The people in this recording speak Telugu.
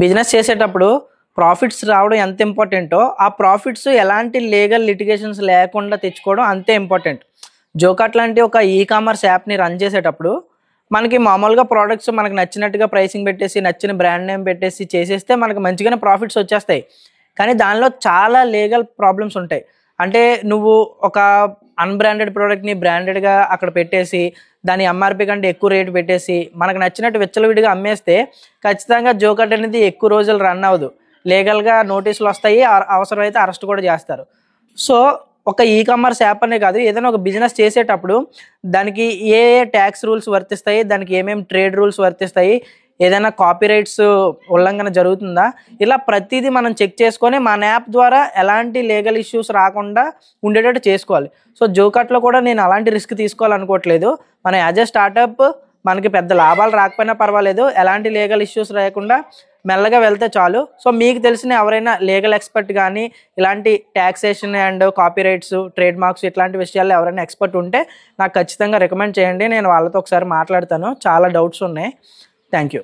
బిజినెస్ చేసేటప్పుడు ప్రాఫిట్స్ రావడం ఎంత ఇంపార్టెంటో ఆ ప్రాఫిట్స్ ఎలాంటి లీగల్ లిటిగేషన్స్ లేకుండా తెచ్చుకోవడం అంతే ఇంపార్టెంట్. జోకాట్ లాంటి ఒక కామర్స్ యాప్ని రన్ చేసేటప్పుడు మనకి మామూలుగా ప్రోడక్ట్స్ మనకు నచ్చినట్టుగా ప్రైసింగ్ పెట్టేసి నచ్చిన బ్రాండ్ నేమ్ పెట్టేసి చేసేస్తే మనకు మంచిగానే ప్రాఫిట్స్ వచ్చేస్తాయి. కానీ దానిలో చాలా లీగల్ ప్రాబ్లమ్స్ ఉంటాయి. అంటే నువ్వు ఒక అన్బ్రాండెడ్ ప్రోడక్ట్ని బ్రాండెడ్గా అక్కడ పెట్టేసి దాని ఎంఆర్పి కంటే ఎక్కువ రేటు పెట్టేసి మనకు నచ్చినట్టు విచ్చలవిడిగా అమ్మేస్తే ఖచ్చితంగా జోకాట్ అనేది ఎక్కువ రోజులు రన్ అవ్వదు. లీగల్గా నోటీసులు వస్తాయి, అవసరమైతే అరెస్ట్ కూడా చేస్తారు. సో ఒక కామర్స్ యాప్ అనే కాదు, ఏదైనా ఒక బిజినెస్ చేసేటప్పుడు దానికి ఏ ఏ ట్యాక్స్ రూల్స్ వర్తిస్తాయి, దానికి ఏమేమి ట్రేడ్ రూల్స్ వర్తిస్తాయి, ఏదైనా కాపీరైట్స్ ఉల్లంఘన జరుగుతుందా, ఇలా ప్రతిదీ మనం చెక్ చేసుకొని మన యాప్ ద్వారా ఎలాంటి లీగల్ ఇష్యూస్ రాకుండా ఉండేటట్టు చేసుకోవాలి. సో జోకాట్లో కూడా నేను అలాంటి రిస్క్ తీసుకోవాలనుకోవట్లేదు. మన యాజ్ ఏ స్టార్టప్ మనకి పెద్ద లాభాలు రాకపోయినా పర్వాలేదు, ఎలాంటి లీగల్ ఇష్యూస్ రాకుండా మెల్లగా వెళ్తే చాలు. సో మీకు తెలిసిన ఎవరైనా లీగల్ ఎక్స్పర్ట్ కానీ ఇలాంటి taxation and copyrights, trade marks ఇట్లాంటి విషయాల్లో ఎవరైనా ఎక్స్పర్ట్ ఉంటే నాకు ఖచ్చితంగా రికమెండ్ చేయండి. నేను వాళ్ళతో ఒకసారి మాట్లాడతాను. చాలా డౌట్స్ ఉన్నాయి. Thank you.